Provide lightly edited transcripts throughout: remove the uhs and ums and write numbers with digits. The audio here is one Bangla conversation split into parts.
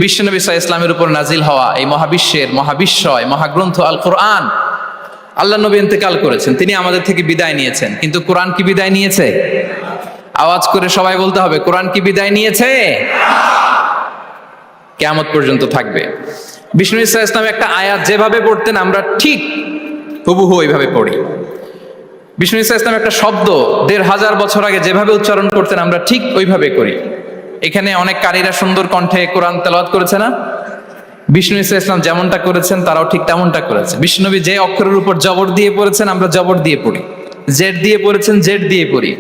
বিশ্বনবী সাল্লাল্লাহু আলাইহি ইসলামের উপর নাজিল হওয়া এই মহাবিশ্বের মহাবিশ্বয় মহাগ্রন্থ আল কোরআন, আল্লাহ নবী ইন্তেকাল করেছেন, তিনি আমাদের থেকে বিদায় নিয়েছেন, কিন্তু কোরআন কি বিদায় নিয়েছে? আওয়াজ করে সবাই বলতে হবে, কোরআন কি বিদায় নিয়েছে? কিয়ামত পর্যন্ত থাকবে। বিষ্ণু ইসা ইসলাম একটা আয়াত যেভাবে পড়তেন আমরা ঠিক হুবহু ওইভাবে পড়ি। বিষ্ণু ইসা ইসলাম একটা শব্দ ১৫০০ বছর আগে যেভাবে উচ্চারণ করতেন আমরা ঠিক ওইভাবে করি। এখানে অনেক কারীরা সুন্দর কণ্ঠে কোরআন তেলাওয়াত করেছে না? বিষ্ণু ইসা ইসলাম যেমনটা করেছেন তারাও ঠিক তেমনটা করেছে। বিষ্ণুনবী যে অক্ষরের উপর জবর দিয়ে পড়েছেন আমরা জবর দিয়ে পড়ি, জেড দিয়ে পড়েছেন জেড দিয়ে পড়ি।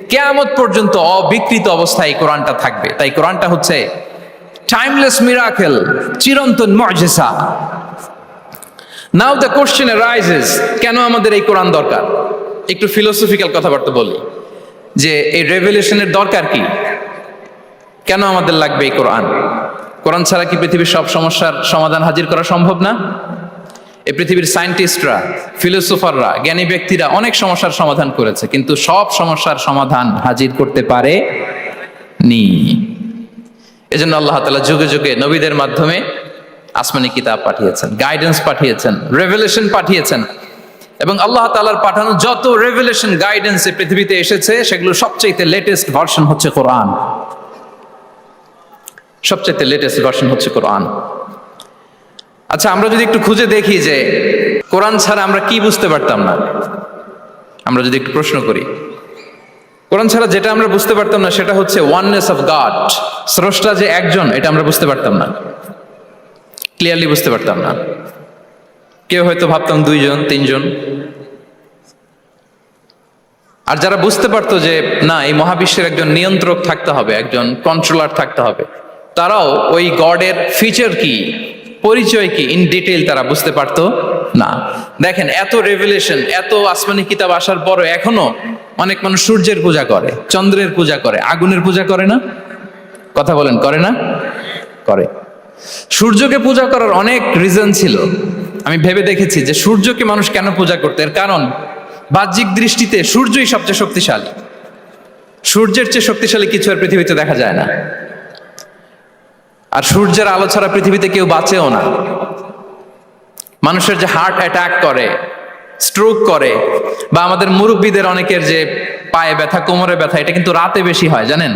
কিয়ামত পর্যন্ত অবিকৃত অবস্থায় কোরআনটা থাকবে। তাই কোরআনটা হচ্ছে টাইমলেস মিরাকেল, চিরন্তন মুজিজা। নাও দ্য কোশ্চেন অ্যারাইজেস, কেন আমাদের এই কোরআন দরকার? একটু ফিলোসফিক্যাল কথাবার্তা বলি যে এই রেভেলেশনের দরকার কি, কেন আমাদের লাগবে এই কোরআন? কোরআন ছাড়া কি পৃথিবীর সব সমস্যার সমাধান হাজির করা সম্ভব না? এই পৃথিবীর সায়েন্টিস্টরা, ফিলোসোফাররা, জ্ঞানী ব্যক্তিরা অনেক সমস্যার সমাধান করেছে, কিন্তু সব সমস্যার সমাধান হাজির করতে পারে নি। এজন্য আল্লাহ তাআলা যুগে যুগে নবীদের মাধ্যমে আসমানি কিতাব পাঠিয়েছেন, গাইডেন্স পাঠিয়েছেন, রেভেলেশন পাঠিয়েছেন। এবং আল্লাহ তাআলার পাঠানো যত রেভেলেশন গাইডেন্স এই পৃথিবীতে এসেছে সেগুলো সবচেয়ে লেটেস্ট ভার্সন হচ্ছে কোরআন। সবচেয়ে লেটেস্ট ভার্সন হচ্ছে কোরআন। আচ্ছা, আমরা যদি একটু খুঁজে দেখি যে কোরআন ছাড়া আমরা কি বুঝতে পারতাম না, আমরা যদি একটু প্রশ্ন করি, কোরআন ছাড়া যেটা আমরা বুঝতে পারতাম না সেটা হচ্ছে ওয়াননেস অফ গড, স্রষ্টা যে একজন, এটা আমরা বুঝতে পারতাম না, ক্লিয়ারলি বুঝতে পারতাম না। কেউ হয়তো ভাবতাম দুইজন তিনজন। আর যারা বুঝতে পারতো যে না, এই মহাবিশ্বের একজন নিয়ন্ত্রক থাকতে হবে, একজন কন্ট্রোলার থাকতে হবে, তারাও ওই গডের ফিচার কি, পরিচয় কি, ইন ডিটেইল তারা বুঝতে পারতো না। দেখেন, এত রেভেলেশন, এত আসমানি কিতাব আসার পরও এখনো অনেক মানুষ সূর্যের পূজা করে, চন্দ্রের পূজা করে, আগুনের পূজা করে না? কথা বলেন, করে না? করে। সূর্যকে পূজা করার অনেক রিজন ছিল। আমি ভেবে দেখেছি যে সূর্যকে মানুষ কেন পূজা করতে, এর কারণ বাহ্যিক দৃষ্টিতে সূর্যই সবচেয়ে শক্তিশালী। সূর্যের চেয়ে শক্তিশালী কিছু আর পৃথিবীতে দেখা যায় না। আর সূর্যের আলো ছাড়া পৃথিবীতে কেউ বাঁচেও না। মানুষের যে হার্ট অ্যাটাক করে, স্ট্রোক করে, বা আমাদের মুরব্বীদের অনেকের যে পায়ে ব্যথা, কোমরে ব্যথা, এটা কিন্তু রাতে বেশি হয়, জানেন?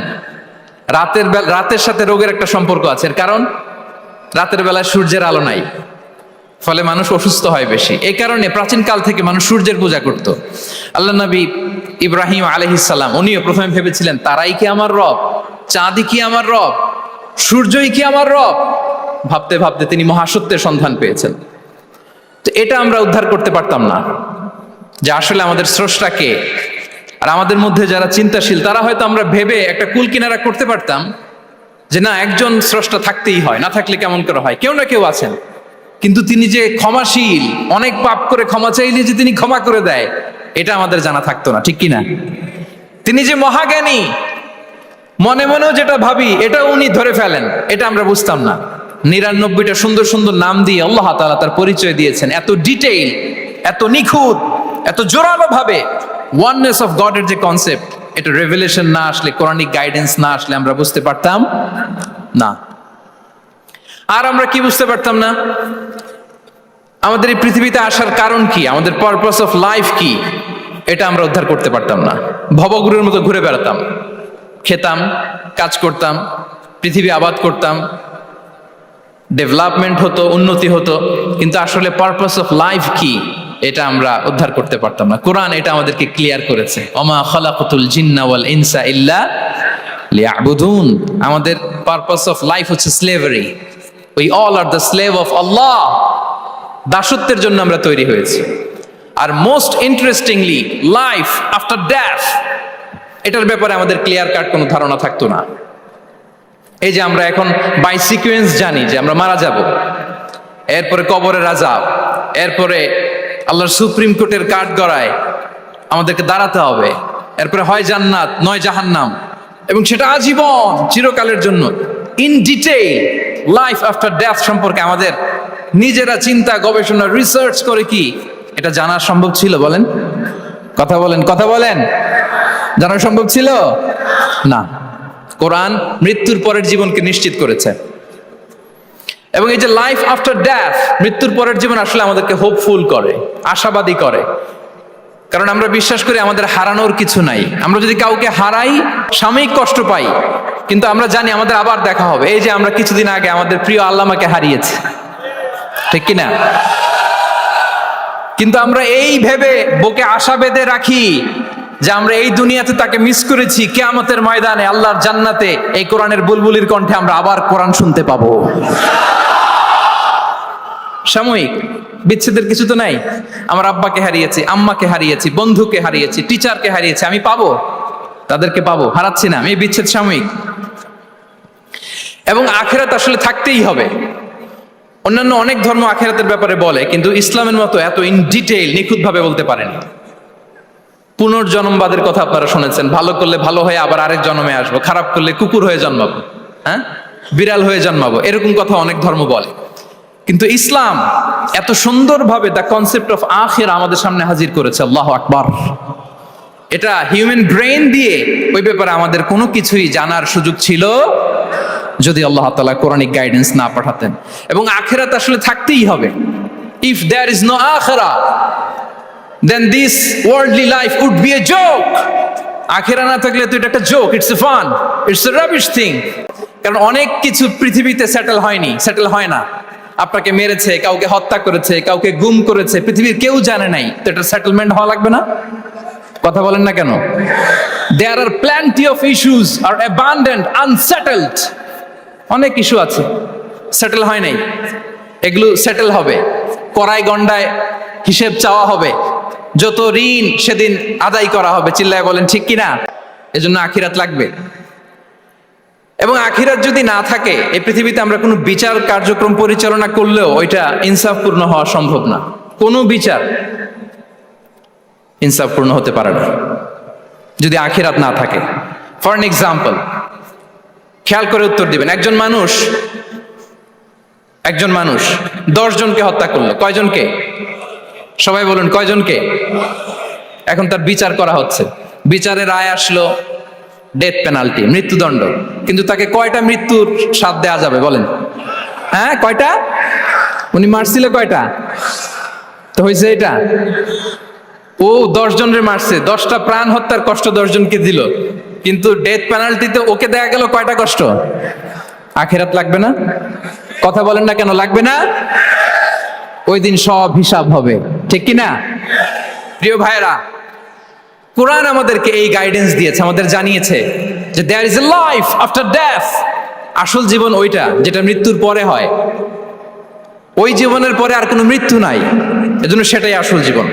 রাতের সাথে রোগের একটা সম্পর্ক আছে। এর কারণ রাতের বেলায় সূর্যের আলো নাই, ফলে মানুষ অসুস্থ হয় বেশি। এই কারণে প্রাচীন কাল থেকে মানুষ সূর্যের পূজা করত। আল্লাহ নবী ইব্রাহিম আলাইহিস সালাম, উনিও প্রথমে ভেবেছিলেন তারাই কি আমার রব, চাঁদই কি আমার রব, সূর্যই কি আমার রব। ভাবতে ভাবতে তিনি মহাসত্যের সন্ধান পেয়েছেন। তো এটা আমরা উদ্ধার করতে পারতাম না যে আসলে আমাদের স্রষ্টা কে। আর আমাদের মধ্যে যারা চিন্তাশীল তারা হয়তো আমরা ভেবে একটা কুল কিনারা করতে পারতাম যে না, একজন স্রষ্টা থাকতেই হয়, না থাকলে কেমন করে হয়, কেউ না কেউ আছেন। কিন্তু তিনি যে ক্ষমাশীল, অনেক পাপ করে ক্ষমা চাইলে যে তিনি ক্ষমা করে দেয়, এটা আমাদের জানা থাকতো না, ঠিক কিনা? তিনি যে মহাজ্ঞানী, মনে মনেও যেটা ভাবি এটা উনি ধরে ফেলেন, এটা আমরা বুঝতাম না। ৯৯টা সুন্দর সুন্দর নাম দিয়ে আল্লাহ তাআলা তার পরিচয় দিয়েছেন, এত ডিটেইল, এত নিখুঁত, এত জোরালো ভাবে। ওয়াননেস অফ গডের যে কনসেপ্ট, এটা রেভেলেশন না আসলে, কোরআনিক গাইডেন্স না আসলে আমরা বুঝতে পারতাম না। আর আমরা কি বুঝতে পারতাম না? আমাদের এই পৃথিবীতে আসার কারণ কি, আমাদের পারপাস অফ লাইফ কি, এটা আমরা উদ্ধার করতে পারতাম না। ভবঘুরের মতো ঘুরে বেড়াতাম, খেতাম, কাজ করতাম, পৃথিবী আবাদ করতাম, ডেভেলপমেন্ট হতো, উন্নতি হতো, কিন্তু আসলে পারপাস অফ লাইফ কি এটা আমরা উদ্ধার করতে পারতাম না। কোরআন এটা আমাদেরকে ক্লিয়ার করেছে, ওমা খালাকাতুল জিন্না ওয়াল ইনসা ইল্লা লিয়াবুদুন। আমাদের পারপাস অফ লাইফ হচ্ছে slavery. We all are the slave of Allah. দাসত্বের জন্য আমরা তৈরি হয়েছি। আর most interestingly, life after death, এটার ব্যাপারে আমাদের ক্লিয়ার কাট কোনো ধারণা থাকতো না। এই যে আমরা এখন বাই সিকোয়েন্স জানি যে আমরা মারা যাব, এরপরে কবরের আযাব, এরপরে আল্লাহর সুপ্রিম কোর্টের কাঠ গড়ায় আমাদেরকে দাঁড়াতে হবে, এরপরে হয় জান্নাত নয় জাহান্নাম, এবং সেটা আজীবন, চিরকালের জন্য। In detail life after death সম্পর্কে আমাদের নিজেরা চিন্তা, গবেষণা, রিসার্চ করে কি এটা জানা সম্ভব ছিল? বলেন, কথা বলেন, কথা বলেন। জানা সম্ভব ছিল না। কোরআন মৃত্যুর পরের জীবনকে নিশ্চিত করেছে। এবং এই যে লাইফ আফটার ডেথ, মৃত্যুর পরের জীবন আসলে আমাদেরকে হোপফুল করে, আশাবাদী করে। কারণ আমরা বিশ্বাস করি আমাদের হারানোর কিছু নাই। আমরা যদি কাউকে হারাই, সাময়িক কষ্ট পাই, কিন্তু আমরা জানি আমাদের আবার দেখা হবে। এই যে আমরা কিছুদিন আগে আমাদের প্রিয় আল্লামাকে হারিয়েছি, ঠিক কিনা? কিন্তু আমরা এই ভেবে বুকে আশা বেঁধে রাখি যে আমরা এই দুনিয়াতে তাকে মিস করেছি, কিয়ামতের ময়দানে আল্লাহর জান্নাতে এই কোরআনের বুলবুলির কণ্ঠে আমরা আবার কোরআন শুনতে পাবো। সাময়িক বিচ্ছেদের কিছু তো নাই। আমার আব্বাকে হারিয়েছি, আম্মাকে হারিয়েছি, বন্ধুকে হারিয়েছি, টিচারকে হারিয়েছি, আমি পাবো, তাদেরকে পাবো, হারাচ্ছি না আমি। এই বিচ্ছেদ সাময়িক। এবং আখিরাত আসলে থাকতেই হবে। অন্যান্য অনেক ধর্ম আখিরাতের ব্যাপারে বলে, কিন্তু ইসলামের মতো এত ইন ডিটেইল নিখুঁত ভাবে বলতে পারেনি। পুনর্জন্মবাদের কথা আপনারা শুনেছেন, ভালো করলে ভালো হয়ে আবার আরেক জন্মে আসবো, খারাপ করলে কুকুর হয়ে জন্মাবো, হ্যাঁ, বিড়াল হয়ে জন্মাবো, এরকম কথা অনেক ধর্ম বলে। কিন্তু ইসলাম এত সুন্দরভাবে দ্য কনসেপ্ট অফ আখিরা আমাদের সামনে হাজির করেছে। আল্লাহু আকবার। এটা হিউম্যান ব্রেইন দিয়ে ওই ব্যাপারে আমাদের কোনো কিছুই জানার সুযোগ ছিল যদি আল্লাহ তাআলা কোরআনিক গাইডেন্স না পাঠাতেন। এবং আখিরাত আসলে থাকতেই হবে। ইফ দেয়ার ইজ নো আখিরা, then this worldly life would be a joke. আখিরা না থাকলে তো এটা একটা joke, it's a fun, it's a rubbish thing. কারণ অনেক কিছু পৃথিবীতে সেটেল হয়নি, সেটেল হয় না। আপনাকে মেরেছে, কাউকে হত্যা করেছে, কাউকে গুম করেছে, পৃথিবীর কেউ জানে নাই, তো এটা সেটেলমেন্ট হওয়া লাগবে না? কথা বলেন না কেন? There are plenty of issues are abandoned, unsettled. অনেক ইস্যু আছে, সেটেল হয় নাই, এগুলো সেটেল হবে। কড়াই গন্ডায় হিসেব চাওয়া হবে, যত ঋণ সেদিন আদায় করা হবে। চিল্লায় বলেন ঠিক কিনা? এজন্য আখিরাত লাগবে। এবং আখিরাত যদি না থাকে, এই পৃথিবীতে আমরা কোনো বিচার কার্যক্রম পরিচালনা করলেও ওইটা ইনসাফপূর্ণ হওয়া সম্ভব না। কোনো বিচার ইনসাফপূর্ণ হতে পারে না যদি আখিরাত না থাকে। ফর এন এক্সাম্পল, খেয়াল করে উত্তর দিবেন। একজন মানুষ 10 জনকে হত্যা করলো। কয়জনকে? সবাই বলুন কয়জনকে? এখন তার বিচার করা হচ্ছে, বিচারের রায় আসলো ডেথ পেনাল্টি, মৃত্যুদণ্ড। কিন্তু তাকে কয়টা মৃত্যুর স্বাদ দেয়া যাবে বলেন? হ্যাঁ, কয়টা? উনি মারছিল কয়টা? তো হয়েছে এটা, ও 10 জনের মারছে, 10টা প্রাণ হত্যার কষ্ট 10 জনকে দিল, কিন্তু ডেথ পেনাল্টিতে ওকে দেয়া গেল কয়টা কষ্ট? আখিরাত লাগবে না? কথা বলেন না কেন লাগবে না? ওই দিন সব হিসাব হবে, ঠিক কিনা? প্রিয় ভাইরা, কোরআন আমাদেরকে এই গাইডেন্স দিয়েছে, আমাদের জানিয়েছে যে there is a life after death. আসল জীবন ওইটা যেটা মৃত্যুর পরে হয়। ওই জীবনের পরে আর কোনো মৃত্যু নাই, এজন্য সেটাই আসল জীবন।